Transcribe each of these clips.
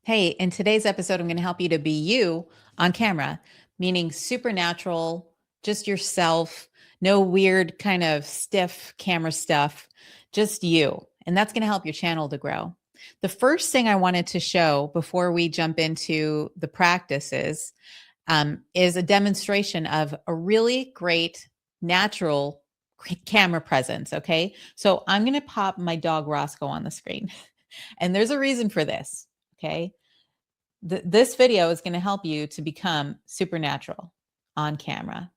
Hey, in today's episode, I'm going to help you to be you on camera, meaning supernatural, just yourself, no weird kind of stiff camera stuff, just you. And that's going to help your channel to grow. The first thing I wanted to show before we jump into the practices is a demonstration of a really great natural camera presence. Okay. So I'm going to pop my dog Roscoe on the screen. And there's a reason for this. Okay. This video is going to help you to become supernatural on camera.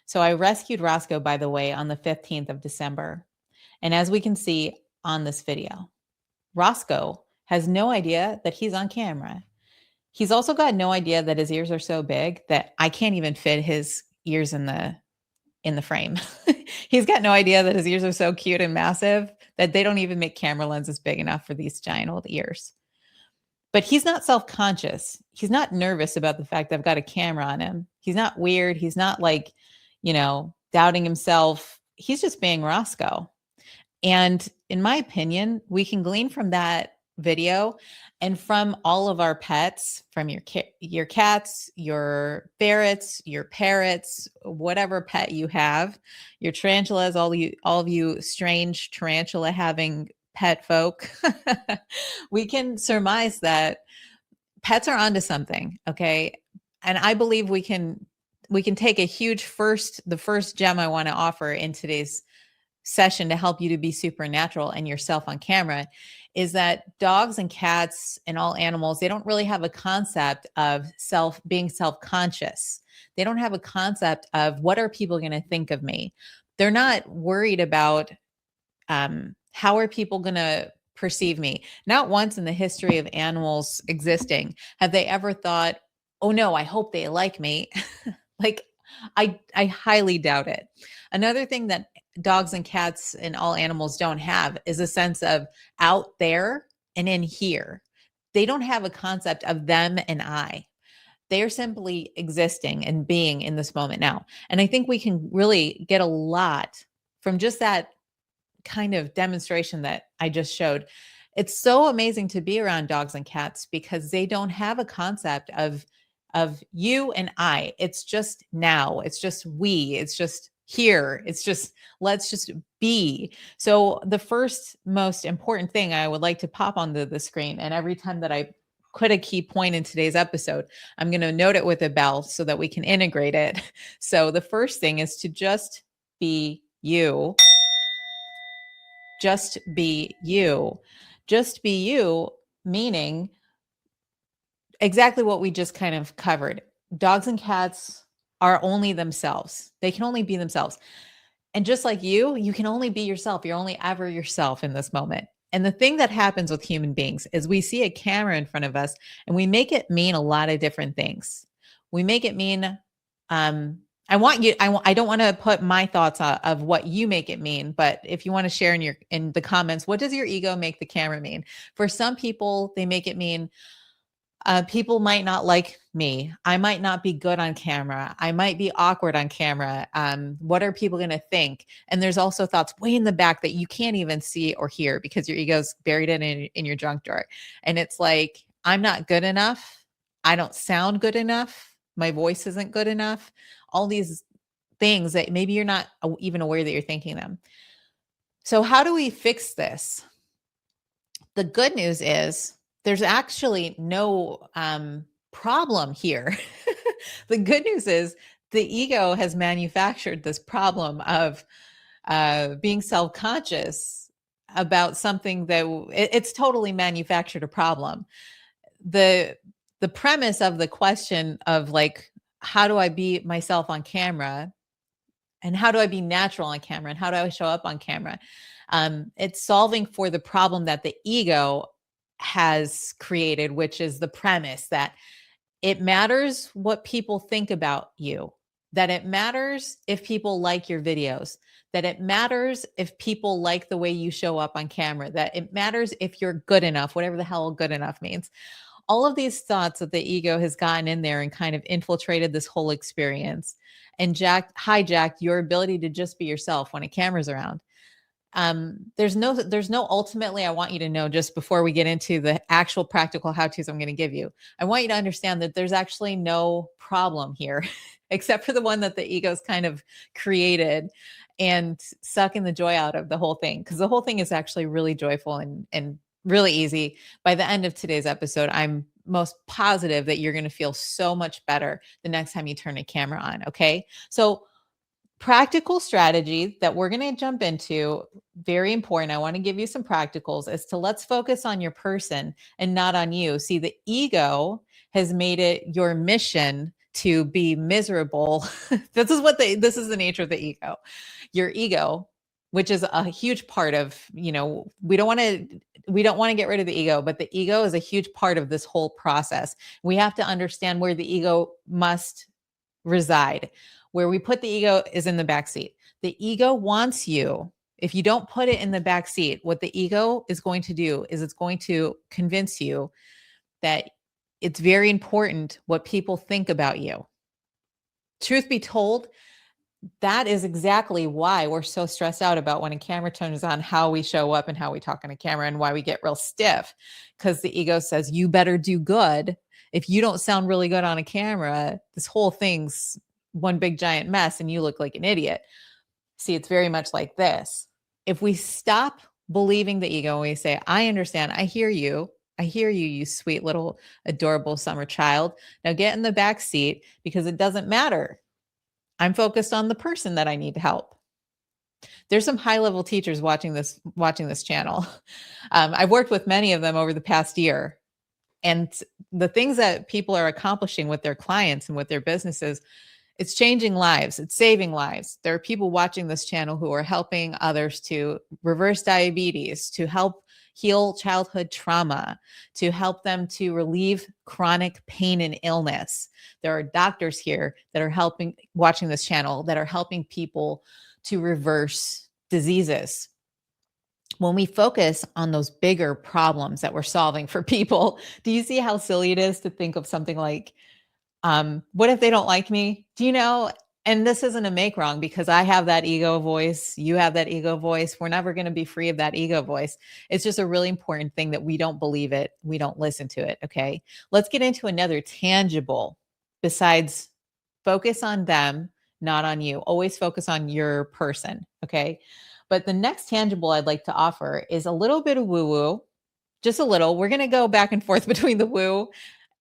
So I rescued Roscoe, by the way, on the 15th of December. And as we can see on this video, Roscoe has no idea that he's on camera. He's also got no idea that his ears are so big that I can't even fit his ears in the frame. He's got no idea that his ears are so cute and massive that they don't even make camera lenses big enough for these giant old ears. But he's not self-conscious. He's not nervous about the fact that I've got a camera on him. He's not weird. He's not like, doubting himself. He's just being Roscoe. And in my opinion, we can glean from that video and from all of our pets, from your cats, your ferrets, your parrots, whatever pet you have, your tarantulas, all of you strange tarantula having pet folk, we can surmise that pets are onto something. Okay. And I believe we can take a huge the first gem I want to offer in today's session to help you to be supernatural and yourself on camera is that dogs and cats and all animals, they don't really have a concept of being self-conscious. They don't have a concept of what are people going to think of me. They're not worried about how are people going to perceive me? Not once in the history of animals existing have they ever thought, oh no, I hope they like me. Like, I highly doubt it. Another thing that dogs and cats and all animals don't have is a sense of out there and in here. They don't have a concept of them and I. They are simply existing and being in this moment now. And I think we can really get a lot from just that kind of demonstration that I just showed. It's so amazing to be around dogs and cats because they don't have a concept of you and I. It's just now. It's just we. It's just here. It's just let's just be. So the first most important thing I would like to pop onto the screen, and every time that I put a key point in today's episode, I'm going to note it with a bell so that we can integrate it. So the first thing is to just be you. Just be you. Just be you, meaning exactly what we just kind of covered. Dogs and cats are only themselves. They can only be themselves. And just like you can only be yourself. You're only ever yourself in this moment. And the thing that happens with human beings is we see a camera in front of us and we make it mean a lot of different things. We make it mean, I don't want to put my thoughts of what you make it mean, but if you want to share in the comments, what does your ego make the camera mean? For some people, they make it mean, people might not like me. I might not be good on camera. I might be awkward on camera. What are people going to think? And there's also thoughts way in the back that you can't even see or hear because your ego's buried in your junk drawer. And it's like, I'm not good enough. I don't sound good enough. My voice isn't good enough. All these things that maybe you're not even aware that you're thinking them. So how do we fix this? The good news is there's actually no problem here. The good news is the ego has manufactured this problem of being self-conscious about something that it's totally manufactured a problem. The premise of the question of like, how do I be myself on camera? And how do I be natural on camera? And how do I show up on camera? It's solving for the problem that the ego has created, which is the premise that it matters what people think about you, that it matters if people like your videos, that it matters if people like the way you show up on camera, that it matters if you're good enough, whatever the hell good enough means. All of these thoughts that the ego has gotten in there and kind of infiltrated this whole experience and hijacked your ability to just be yourself when a camera's around. There's no ultimately, I want you to know, just before we get into the actual practical how-tos I'm going to give you, I want you to understand that there's actually no problem here except for the one that the ego's kind of created and sucking the joy out of the whole thing, because the whole thing is actually really joyful and really easy. By the end of today's episode, I'm most positive that you're going to feel so much better the next time you turn a camera on. Okay, so practical strategy that we're going to jump into, very important. I want to give you some practicals as to, let's focus on your person and not on you. See, the ego has made it your mission to be miserable. This is the nature of the ego. Your ego, which is a huge part of, we don't want to get rid of the ego, but the ego is a huge part of this whole process. We have to understand where the ego must reside. Where we put the ego is in the back seat. The ego wants you. If you don't put it in the back seat, what the ego is going to do is it's going to convince you that it's very important what people think about you. Truth be told, that is exactly why we're so stressed out about when a camera turns on, how we show up and how we talk on a camera, and why we get real stiff, because the ego says, you better do good. If you don't sound really good on a camera, this whole thing's one big giant mess and you look like an idiot. See, it's very much like this. If we stop believing the ego and we say, I understand, I hear you, you sweet little adorable summer child. Now get in the back seat, because it doesn't matter. I'm focused on the person that I need to help. There's some high-level teachers watching this channel. I've worked with many of them over the past year. And the things that people are accomplishing with their clients and with their businesses, it's changing lives. It's saving lives. There are people watching this channel who are helping others to reverse diabetes, to help heal childhood trauma, to help them to relieve chronic pain and illness. There are doctors here that are watching this channel, that are helping people to reverse diseases. When we focus on those bigger problems that we're solving for people, do you see how silly it is to think of something like, what if they don't like me? Do you know? And this isn't a make wrong, because I have that ego voice. You have that ego voice. We're never going to be free of that ego voice. It's just a really important thing that we don't believe it. We don't listen to it. Okay. Let's get into another tangible besides focus on them, not on you. Always focus on your person. Okay. But the next tangible I'd like to offer is a little bit of woo woo, just a little. We're going to go back and forth between the woo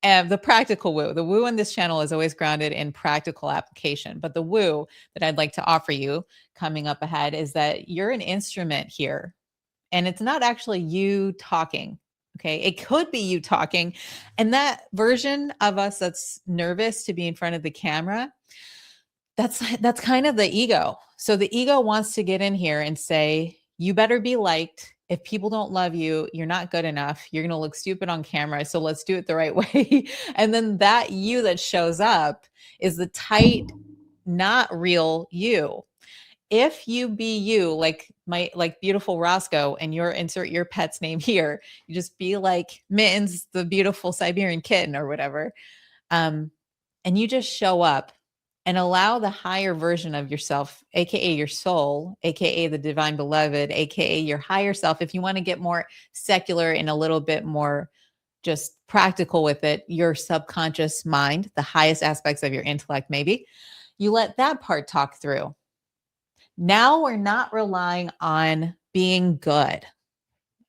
and the practical woo. The woo on this channel is always grounded in practical application. But the woo that I'd like to offer you coming up ahead is that you're an instrument here. And it's not actually you talking. Okay. It could be you talking. And that version of us that's nervous to be in front of the camera, that's kind of the ego. So the ego wants to get in here and say, you better be liked. If people don't love you, you're not good enough. You're going to look stupid on camera. So let's do it the right way. And then that you that shows up is the tight, not real you. If you be you, like beautiful Roscoe, and insert your pet's name here, you just be like Mittens, the beautiful Siberian kitten or whatever. And you just show up and allow the higher version of yourself, AKA your soul, AKA the divine beloved, AKA your higher self. If you want to get more secular and a little bit more just practical with it, your subconscious mind, the highest aspects of your intellect, maybe, you let that part talk through. Now we're not relying on being good.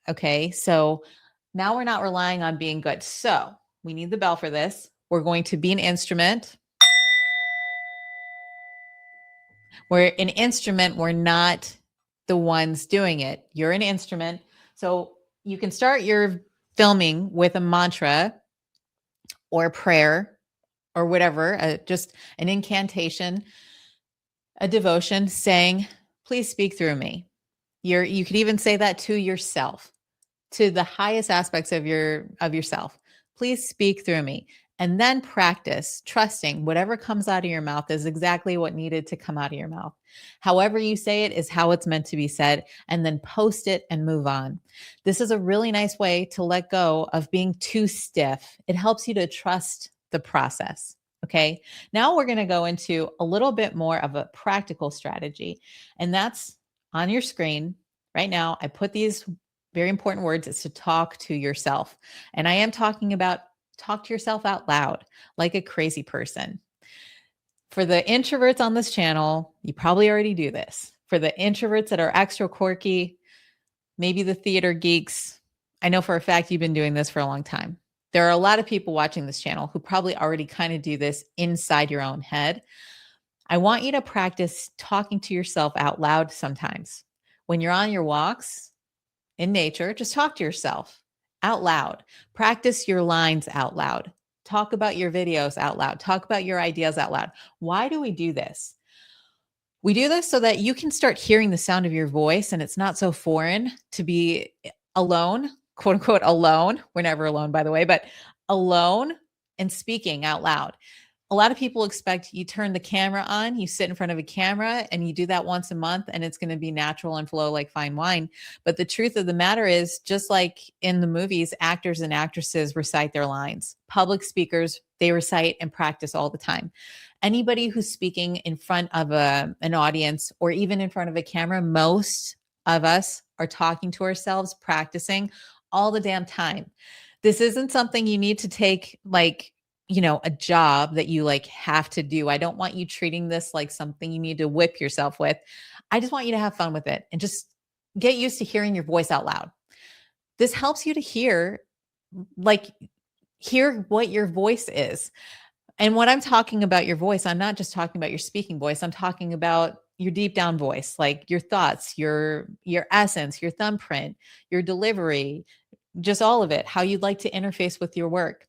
Okay. So now we're not relying on being good. So we need the bell for this. We're going to be an instrument. We're an instrument. We're not the ones doing it. You're an instrument. So you can start your filming with a mantra or a prayer or whatever, just an incantation, a devotion saying, please speak through me. You could even say that to yourself, to the highest aspects of yourself. Please speak through me. And then practice trusting whatever comes out of your mouth is exactly what needed to come out of your mouth. However you say it is how it's meant to be said, and then post it and move on. This is a really nice way to let go of being too stiff. It helps you to trust the process. Okay. Now we're going to go into a little bit more of a practical strategy, and that's on your screen. right now, I put these very important words is to talk to yourself. And I am talking about talk to yourself out loud like a crazy person. For the introverts on this channel, you probably already do this. For the introverts that are extra quirky, maybe the theater geeks, I know for a fact you've been doing this for a long time. There are a lot of people watching this channel who probably already kind of do this inside your own head. I want you to practice talking to yourself out loud sometimes. When you're on your walks in nature, just talk to yourself out loud. Practice your lines out loud. Talk about your videos out loud. Talk about your ideas out loud. Why do we do this? We do this so that you can start hearing the sound of your voice and it's not so foreign to be alone, quote unquote, alone. We're never alone, by the way, but alone and speaking out loud. A lot of people expect you turn the camera on, you sit in front of a camera, and you do that once a month, and it's going to be natural and flow like fine wine. But the truth of the matter is, just like in the movies, actors and actresses recite their lines. Public speakers, they recite and practice all the time. Anybody who's speaking in front of an audience or even in front of a camera, most of us are talking to ourselves, practicing all the damn time. This isn't something you need to take like, a job that you like have to do. I don't want you treating this like something you need to whip yourself with. I just want you to have fun with it and just get used to hearing your voice out loud. This helps you to hear what your voice is. And when I'm talking about your voice, I'm not just talking about your speaking voice. I'm talking about your deep down voice, like your thoughts, your essence, your thumbprint, your delivery, just all of it, how you'd like to interface with your work.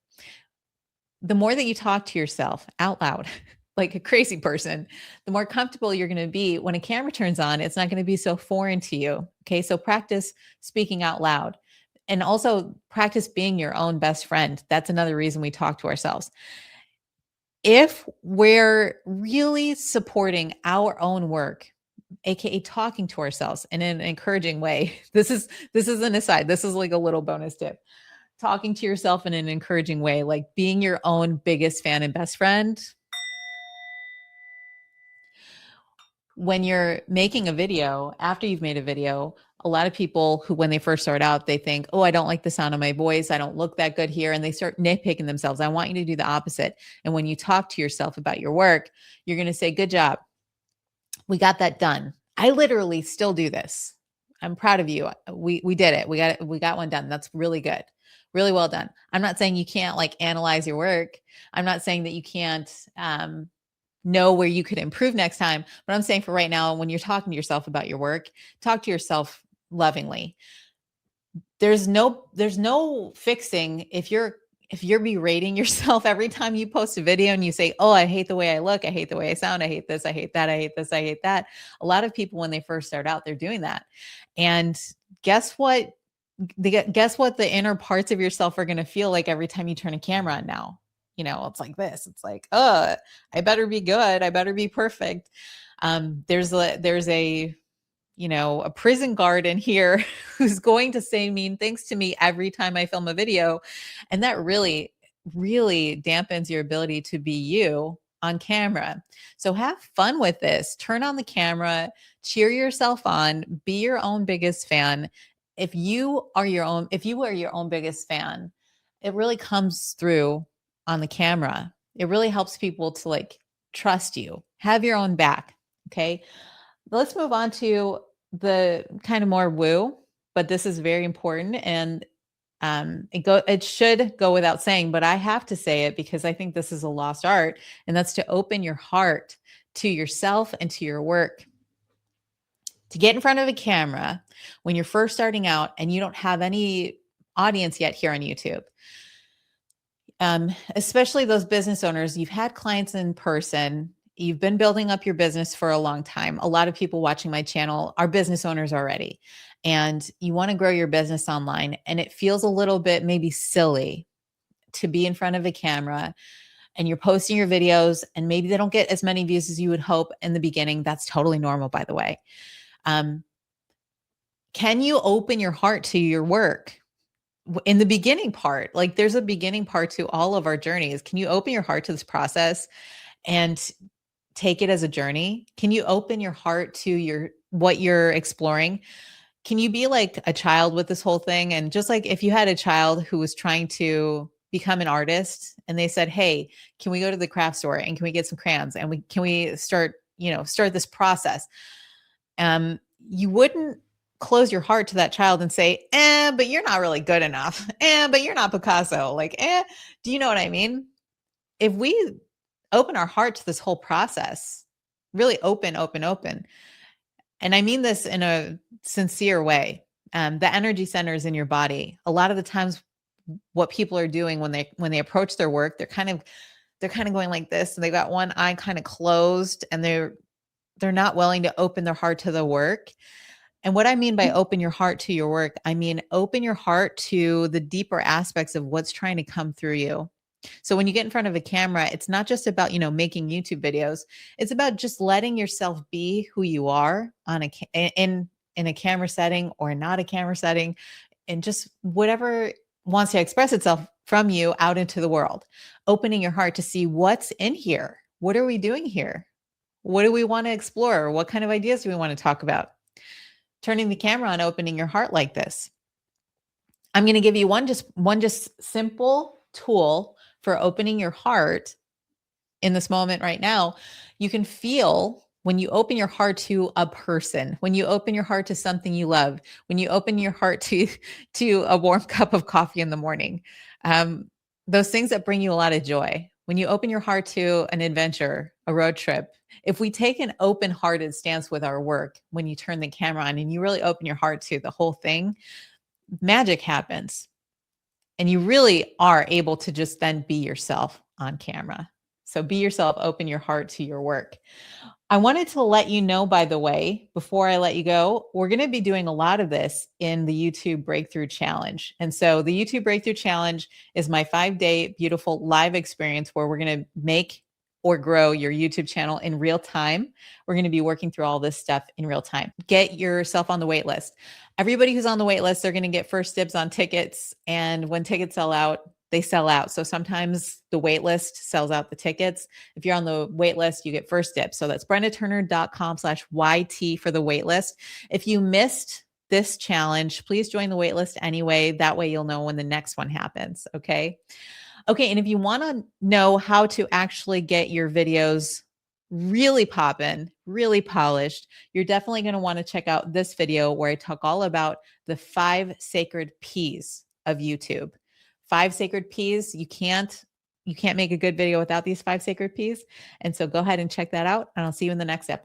The more that you talk to yourself out loud, like a crazy person, the more comfortable you're going to be when a camera turns on. It's not going to be so foreign to you. Okay. So practice speaking out loud and also practice being your own best friend. That's another reason we talk to ourselves. If we're really supporting our own work, aka talking to ourselves in an encouraging way, this is an aside. This is like a little bonus tip. Talking to yourself in an encouraging way, like being your own biggest fan and best friend. When you're making a video, after you've made a video, a lot of people who, when they first start out, they think, oh, I don't like the sound of my voice. I don't look that good here. And they start nitpicking themselves. I want you to do the opposite. And when you talk to yourself about your work, you're going to say, good job. We got that done. I literally still do this. I'm proud of you. We did it. We got one done. That's really good. Really well done. I'm not saying you can't like analyze your work. I'm not saying that you can't know where you could improve next time. But I'm saying for right now, when you're talking to yourself about your work, talk to yourself lovingly. There's no fixing if you're berating yourself every time you post a video and you say, oh, I hate the way I look. I hate the way I sound. I hate this. I hate that. I hate this. I hate that. A lot of people, when they first start out, they're doing that. And guess what? Guess what the inner parts of yourself are going to feel like every time you turn a camera on now? It's like this. It's like, I better be good. I better be perfect. There's a prison guard in here who's going to say mean things to me every time I film a video. And that really, really dampens your ability to be you on camera. So have fun with this. Turn on the camera, cheer yourself on, be your own biggest fan. If you are your own biggest fan, it really comes through on the camera. It really helps people to like trust you, have your own back. Okay. Let's move on to the kind of more woo, but this is very important. And it should go without saying, but I have to say it because I think this is a lost art, and that's to open your heart to yourself and to your work. To get in front of a camera when you're first starting out and you don't have any audience yet here on YouTube, especially those business owners, you've had clients in person, you've been building up your business for a long time. A lot of people watching my channel are business owners already, and you want to grow your business online. And it feels a little bit maybe silly to be in front of a camera and you're posting your videos and maybe they don't get as many views as you would hope in the beginning. That's totally normal, by the way. Can you open your heart to your work? In the beginning part, like there's a beginning part to all of our journeys. Can you open your heart to this process and take it as a journey? Can you open your heart to what you're exploring? can you be like a child with this whole thing? And just like if you had a child who was trying to become an artist and they said, hey, can we go to the craft store and can we get some crayons and we start, start this process? You wouldn't close your heart to that child and say, but you're not really good enough. But you're not Picasso. Like, do you know what I mean? If we open our heart to this whole process, really open, and I mean this in a sincere way. The energy centers in your body. A lot of the times, what people are doing when they approach their work, they're kind of going like this, and they got one eye kind of closed, and they're not willing to open their heart to the work. And what I mean by open your heart to your work, I mean open your heart to the deeper aspects of what's trying to come through you. So when you get in front of a camera, it's not just about, making YouTube videos. It's about just letting yourself be who you are in a camera setting or not a camera setting, and just whatever wants to express itself from you out into the world. Opening your heart to see what's in here. What are we doing here? What do we want to explore? What kind of ideas do we want to talk about? Turning the camera on, opening your heart like this. I'm going to give you one simple tool for opening your heart in this moment right now. You can feel when you open your heart to a person, when you open your heart to something you love, when you open your heart to a warm cup of coffee in the morning, those things that bring you a lot of joy. When you open your heart to an adventure, a road trip, if we take an open-hearted stance with our work, when you turn the camera on and you really open your heart to the whole thing, magic happens. And you really are able to just then be yourself on camera. So be yourself, open your heart to your work. I wanted to let you know, by the way, before I let you go, we're going to be doing a lot of this in the YouTube Breakthrough Challenge. And so the YouTube Breakthrough Challenge is my 5-day beautiful live experience where we're going to make or grow your YouTube channel in real time. We're going to be working through all this stuff in real time. Get yourself on the wait list. Everybody who's on the wait list, they're going to get first dibs on tickets. And when tickets sell out, they sell out. So sometimes the wait list sells out the tickets. If you're on the wait list, you get first dibs. So that's brendaturner.com/YT for the wait list. If you missed this challenge, please join the wait list anyway. That way you'll know when the next one happens. Okay. Okay. And if you want to know how to actually get your videos really popping, really polished, you're definitely going to want to check out this video where I talk all about the 5 sacred P's of YouTube. 5 sacred P's. You can't make a good video without these 5 sacred P's. And so go ahead and check that out, and I'll see you in the next episode.